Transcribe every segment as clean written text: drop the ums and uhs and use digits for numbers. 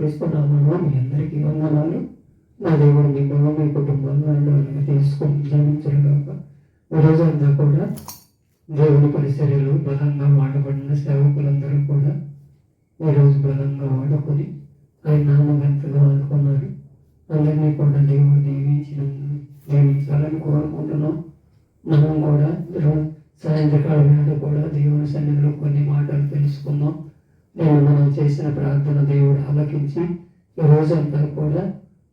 యేసుక్రీస్తు నామములో మీ అందరికీ వందనాలు. నా దేవుడు మిమ్మల్ని మీ కుటుంబాలను తీసుకొని జీవించరుగాక. ఈరోజు అంతా కూడా దేవుని పరిచర్యలు బలంగా వాడబడిన సేవకులందరూ కూడా ఈరోజు బలంగా వాడుకొని ఆయన నామగంతగా ఆడుకున్నారు. అందరినీ కూడా దేవుడు దీవించాలని కోరుకుంటున్నాం. మనం కూడా సాయంత్రకాల వేళ కూడా దేవుని సన్నిధిలో కొన్ని మాటలు తెలుసుకుందాం. మనం చేసిన ప్రార్థన దేవుడు ఆలకించి ఈ రోజంతా కూడా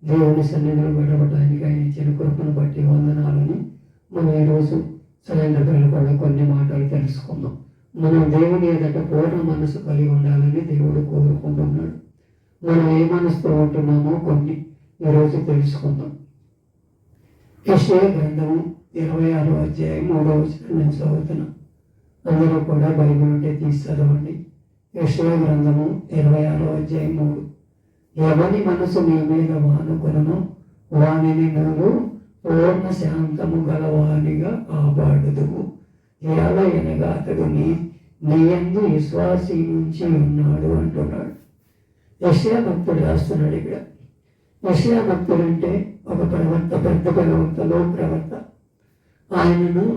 దేవుని సన్నిధిలో గడపడానికి ఆయన ఇచ్చిన కృపను బట్టి వందనాలని మనం ఈరోజు సాయంత్రకాల కూడా కొన్ని మాటలు తెలుసుకుందాం. మనం దేవుని ఎదుట పూర్ణ మనసు కలిగి ఉండాలని దేవుడు కోరుకుంటున్నాడు. మనం ఏ మనసుతో ఉంటున్నామో కొన్ని ఈరోజు తెలుసుకుందాం. యెషయా గ్రంథము 26వ అధ్యాయం 3వ వచనం నేను చదువుతున్నాను. అందరూ కూడా బైబిల్ ఉంటే తీసి చదవండి. యెషయా గ్రంథము 26వ అధ్యాయం 3. ఎవని మనసు నీ మీద వానుకొనును వానిని నువ్వు పూర్ణ శాంతము గలవానిగా కాపాడుదువు. ఎలాగనగా అతడు నీ యందు విశ్వాసి నుంచి ఉన్నాడు అంటున్నాడు. యెషయా భక్తుడు రాస్తున్నాడు ఇక్కడ. యెషయా భక్తుడు అంటే ఒక ప్రవక్త, పెద్ద ప్రవక్తలో ప్రవక్త. ఆయనను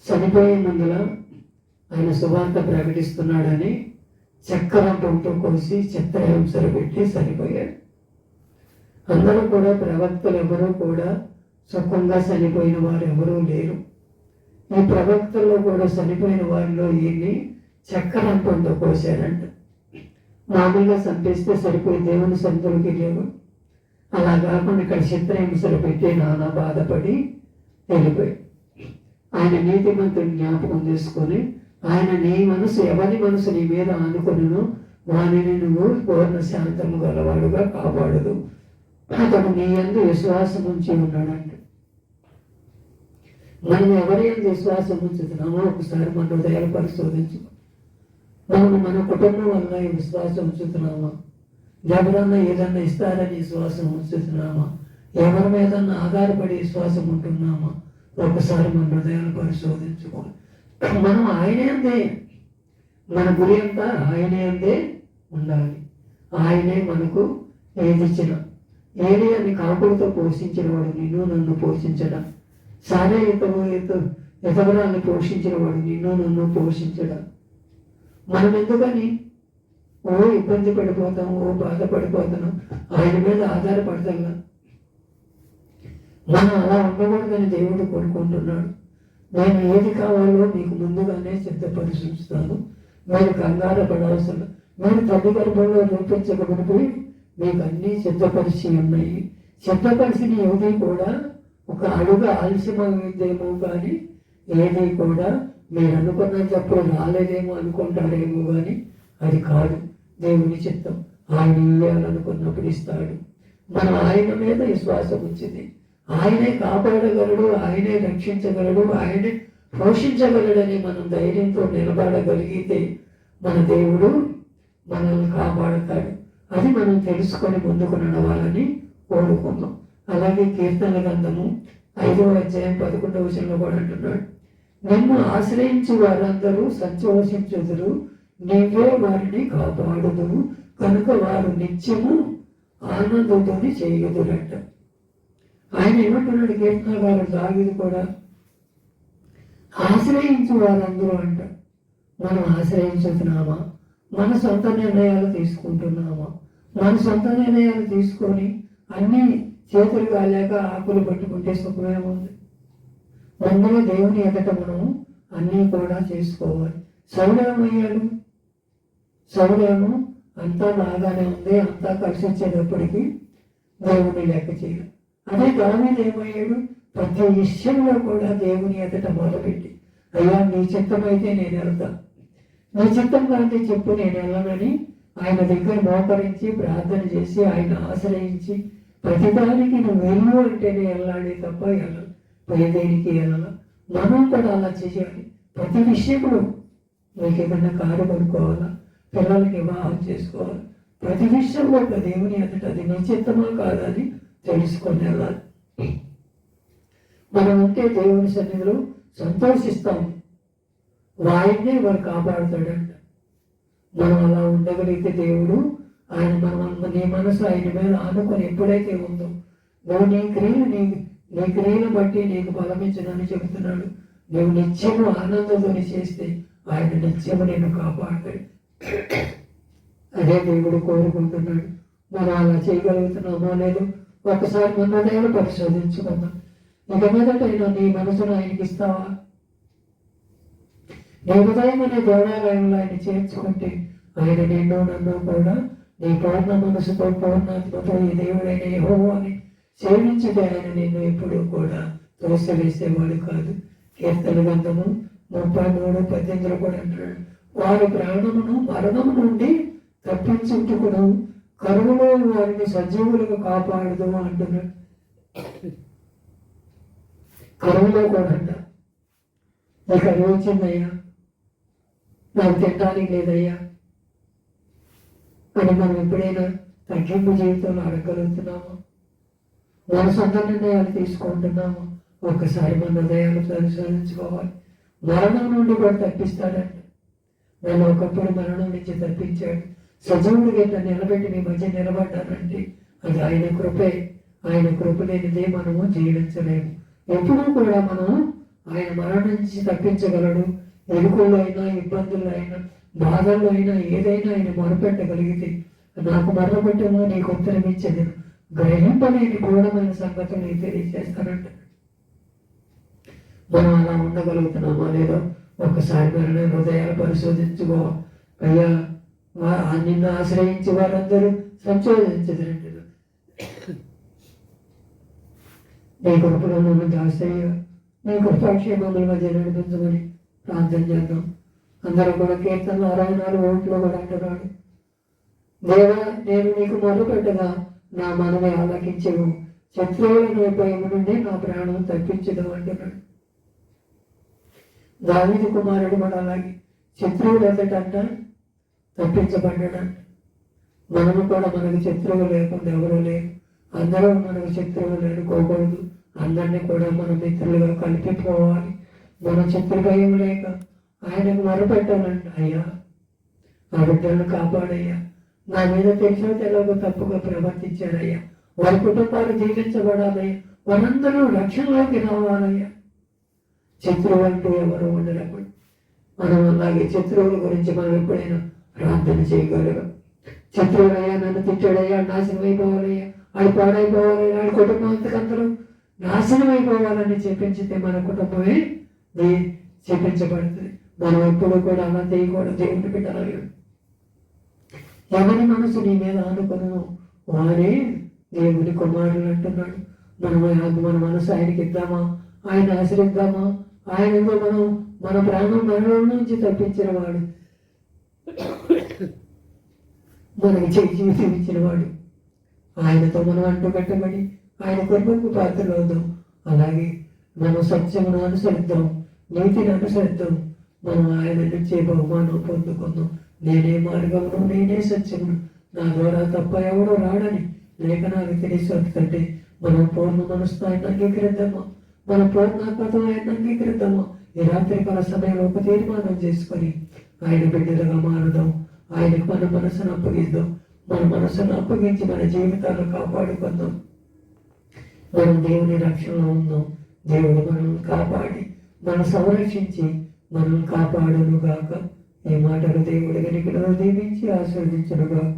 చనిపోయే ముందుల ఆయన సువార్త ప్రకటిస్తున్నాడని చక్కెర పొంటు కోసి చిత్రహింసలు పెట్టి చనిపోయాడు. అందరూ కూడా ప్రవక్తలు ఎవరూ కూడా సుఖంగా చనిపోయిన వారు ఎవరూ లేరు. ఈ ప్రవక్తల్లో కూడా చనిపోయిన వారిలో ఈయన్ని చక్కెర పొంటు కోసాడంట. మామూలుగా చంపేస్తే సరిపోయి దేవుని సంతులకి లేవు. అలా కాకుండా ఇక్కడ చిత్రహింసలు పెట్టి నానా బాధపడి వెళ్ళిపోయి ఆయన నీతిమంతుని జ్ఞాపకం చేసుకొని ఆయన నీ మనసు ఎవరి మనసు నీ మీద ఆనుకొనును వానిని నువ్వు పూర్ణ శాంతము గలవాడుగా కాపాడదు. అతను నీ యందు విశ్వాసం ఉంచి ఉన్నాడంట. మనం ఎవరి యందు విశ్వాసం ఉంచుతున్నామో ఒకసారి మన హృదయాలు పరిశోధించుకో. మనం మన కుటుంబం వల్ల ఈ విశ్వాసం ఉంచుతున్నామా? ఎవరన్నా ఏదన్నా ఇస్తారని విశ్వాసం ఉంచుతున్నామా? ఎవరి మీదన్నా ఆధారపడి విశ్వాసం ఉంటున్నామా? ఒకసారి మన హృదయాలు పరిశోధించుకోవాలి. మనం ఆయనే అందే, మన గురి అంతా ఆయనే అందే ఉండాలి. ఆయనే మనకు ఏది ఇచ్చిన ఏది అని కాకులతో పోషించిన వాడు నిన్ను నన్ను పోషించడం. సారే ఇతరులను పోషించిన వాడు నిన్ను నన్ను పోషించడం. మనం ఎందుకని ఇబ్బంది పడిపోతాం, బాధపడిపోతాం, ఆయన మీద ఆధారపడతాం. మనం అలా ఉండకూడదని దేవుడు కోరుకుంటున్నాడు. నేను ఏది కావాలో మీకు ముందుగానే సిద్ధపరిచి ఉంచుతాను. మీరు కంగారు పడవలసిన, మీరు తల్లి గర్భంలో రూపించకపోయి మీకు అన్నీ సిద్ధపరిచి ఉన్నాయి. సిద్ధపరిచిన ఏది కూడా ఒక అడుగు ఆలస్యమైందేమో కానీ ఏది కూడా మీరు అనుకున్నప్పుడు రాలేదేమో అనుకుంటారేమో కానీ అది కాదు దేవుని చిత్తం. ఆయన ఇవ్వాలనుకున్నప్పుడు ఇస్తాడు. మనం ఆయన మీద విశ్వాసం ఉంచింది. ఆయనే కాపాడగలడు, ఆయనే రక్షించగలడు, ఆయనే పోషించగలడని మనం ధైర్యంతో నిలబడగలిగితే మన దేవుడు మనల్ని కాపాడుతాడు. అది మనం తెలుసుకొని ముందుకు నడవాలని కోరుకుందాం. అలాగే కీర్తన గ్రంథము 5వ అధ్యాయం 11వ వచనంలో కూడా అంటున్నాడు, నిన్ను ఆశ్రయించి వారందరూ సంతోషించుదురు, నీవే వారిని కాపాడుదువు కనుక వారు నిత్యము ఆనందంతోని చేయుదురంట. ఆయన ఏమంటున్నాడు కీర్తనకారుడు దావీదు కూడా, ఆశ్రయించు వారందరూ అంట. మనం ఆశ్రయించుతున్నామా? మన సొంత నిర్ణయాలు తీసుకుంటున్నామా? మన సొంత నిర్ణయాలు తీసుకొని అన్నీ చేతులు కాలేక ఆకులు పట్టుకుంటే సుఖమేముంది? ముందుగా దేవుని ఎదుట మనం అన్నీ కూడా చేసుకోవాలి. సౌడేమయ్యాడు? సౌడేమో అంతా బాగానే ఉంది, అంతా కలిసి వచ్చేటప్పటికి దేవుని లెక్క చేయాలి. అదే దావీదు ఏమయ్యాడు? ప్రతి విషయంలో కూడా దేవుని ఎదుట మొదలుపెట్టి, అయ్యా నీ చిత్తమైతే నేను వెళ్తా, నీ చిత్తం కాంటే చెప్పు నేను వెళ్ళనని ఆయన దగ్గర మోకరించి ప్రార్థన చేసి ఆయన ఆశ్రయించి ప్రతిదానికి నువ్వు వెళ్ళు అంటేనే వెళ్ళాలి తప్ప దేనికి వెళ్ళాల. మనం కూడా అలా చేయాలి. ప్రతి విషయంలో మీకు ఏదైనా కారు కొనుక్కోవాలా, పిల్లలకి వివాహం చేసుకోవాలి, ప్రతి విషయంలో ఒక దేవుని ఎదుట అది నీ చిత్తమా కాదని తెలుసుకొని వెళ్ళాలి. మనం ఉంటే దేవుని సన్నిధిలో సంతోషిస్తాము. ఆయన్నే వారు కాపాడుతాడంట. మనం అలా ఉండగలిగితే దేవుడు ఆయన నీ మనసు ఆయన మీద ఆనుకొని ఎప్పుడైతే ఉందో నువ్వు నీ క్రియలు బట్టి నీకు బలమించదని చెబుతున్నాడు. నువ్వు నిత్యము ఆనందంతో చేస్తే ఆయన నిత్యము నేను కాపాడతాడు. అదే దేవుడు కోరుకుంటున్నాడు. మనం అలా చేయగలుగుతున్నామో లేదో ఒకసారి మన హృదయాలు పరిశోధించుకుందాం. ఇక మీదటైనా నీ మనసును ఆయనకి ఇస్తావా? నీ హృదయం అనే దేవాలయంలో ఆయన చేర్చుకుంటే ఆయన నిన్ను నన్ను కూడా నీ పూర్ణ మనసుతో పూర్ణాత్మతో ఈ దేవుడైన యెహోవాని సేవించితే ఆయన నిన్ను ఎప్పుడు కూడా తోసివేసేవాడు కాదు. కీర్తన గ్రంథము 33:18 కూడా అంటున్నాడు, వారి ప్రాణమును మరణము నుండి తప్పించుటకును కరువులో వారిని సజీవులకు కాపాడదు అంటున్నాడు. కరువులో కూడా అంట, ఈ కరువు వచ్చిందయ్యా, నాకు తినడానికి లేదయ్యా అని మనం ఎప్పుడైనా తగ్గింపు జీవితంలో అడగలుగుతున్నామా? మన సొంత నిర్ణయాలు తీసుకుంటున్నామా? ఒక్కసారి మన హృదయాలు పరిశోధించుకోవాలి. మరణం నుండి కూడా తప్పిస్తాడంట. నన్ను ఒకప్పుడు మరణం నుంచి తప్పించాడు, సజీవుడిగా నన్ను నిలబెట్టి మీ మధ్య నిలబడ్డానంటే అది ఆయన కృపే. ఆయన కృప లేనిదే మనము జీవించలేము. ఎప్పుడూ కూడా మనం ఆయన మరణం నుంచి తప్పించగలడు. ఎరుకుల్లో అయినా, ఇబ్బందుల్లో అయినా, బాధల్లో అయినా, ఏదైనా ఆయన మొరపెట్టగలిగితే నాకు మరణపెట్టమో నీకు ఉత్తరం ఇచ్చేది గ్రహింపలేని గూఢమైన సంగతులు నీకు తెలియజేస్తానంట. మనం అలా ఉండగలుగుతున్నామా లేదో ఒక్కసారి మన హృదయాలు పరిశోధించుకో. అయ్యా, నిన్ను ఆశ్రయించి వారందరూ సంశోధించదండి. నీ కృపలో నన్ను దాసయ్య, నీ కృపాక్షేమముల మధ్య నడిపించమని ప్రార్థన చేద్దాం. అందరూ కూడా కీర్తన 64 కూడా అంటున్నాడు, దేవా నేను నీకు మొదలుపెట్టగా నా మనమే ఆలకించవు, శత్రువుల భయం నుండి నా ప్రాణం తప్పించదు అంటున్నాడు. దావీదు కుమారుడు కూడా అలాగే శత్రువులు ఎదటంట తప్పించబడ్డాడంట. మనము కూడా మనకు శత్రువు లేకుండా ఎవరూ లేరు. అందరూ మనకు శత్రువులు అనుకోకూడదు. అందరినీ కూడా మన మిత్రులుగా కలిపిపోవాలి. మన శత్రు భయం లేక ఆయనకు మొరపెట్టాలంట, అయ్యా ఆ బిడ్డలను కాపాడయ్యా, నా మీద తెలిసిన తెలవక తప్పుగా ప్రవర్తించారయ్యా, వారి కుటుంబాలు జీవించబడాలయ్యా, వారందరూ రక్షణలోకి రావాలయ్యా. శత్రువు అంటూ ఎవరు ఉండనప్పుడు మనం అలాగే శత్రువుల గురించి మనం ఎప్పుడైనా ప్రార్థన చేయగలగాం. శత్రువులయ్యా నన్ను తిట్టాడయ్యా, నాశనం అయిపోవాలయ్యా, ఆడు పాడైపోవాలయ్యా, ఆడి కుటుంబం అంతకంతలో నాశనం అయిపోవాలని చెప్పించితే మన కుటుంబమే చెప్పించబడుతుంది. మనం ఎప్పుడు కూడా అలా చేయకూడదు. దేవుని బిడ్డలు ఎవరి మనసు నీ మీద ఆనుకును వారే దేవుని కుమారులు అంటున్నాడు. మన మనసు ఆయనకి ఇద్దామా? ఆయన ఆశ్రయిద్దామా? ఆయనతో మనం మన ప్రాణం మరణం నుంచి తప్పించిన వాడు, మనకి జీవితం ఇచ్చిన వాడు. ఆయనతో మనం అంటూ కట్టబడి ఆయన కృపకు పాత్రలు అవుదాం. అలాగే మనం సత్యమును అనుసరిద్దాం, నీతిని అనుసరిద్దాం. మనం ఆయన నుంచే బహుమానం పొందుకుందాం. నేనే మార్గమును, నేనే సత్యమును, నా ద్వారా తప్ప ఎవడో రాడని లేఖనాలు తెలియకంటే మనం పూర్ణ మనసుతో ఆయన అంగీకరిద్దామా? మన పూర్ణాత్మతో ఆయన అంగీకరిద్దామా? ఈ రాత్రికాల సమయంలో ఒక తీర్మానం చేసుకొని ఆయన బిడ్డలుగా మారుదాం. ఆయనకు మన మనసును అప్పగిద్దాం. మన మనసును అప్పగించి మన జీవితాలను కాపాడుకుందాం. మనం దేవుని రక్షణలో ఉందాం. దేవుడు మనల్ని కాపాడి మనం సంరక్షించి మనల్ని కాపాడును గాక. ఈ మాటలు దేవుడి గనికిలో దీవించి ఆశీర్వదించును గాక.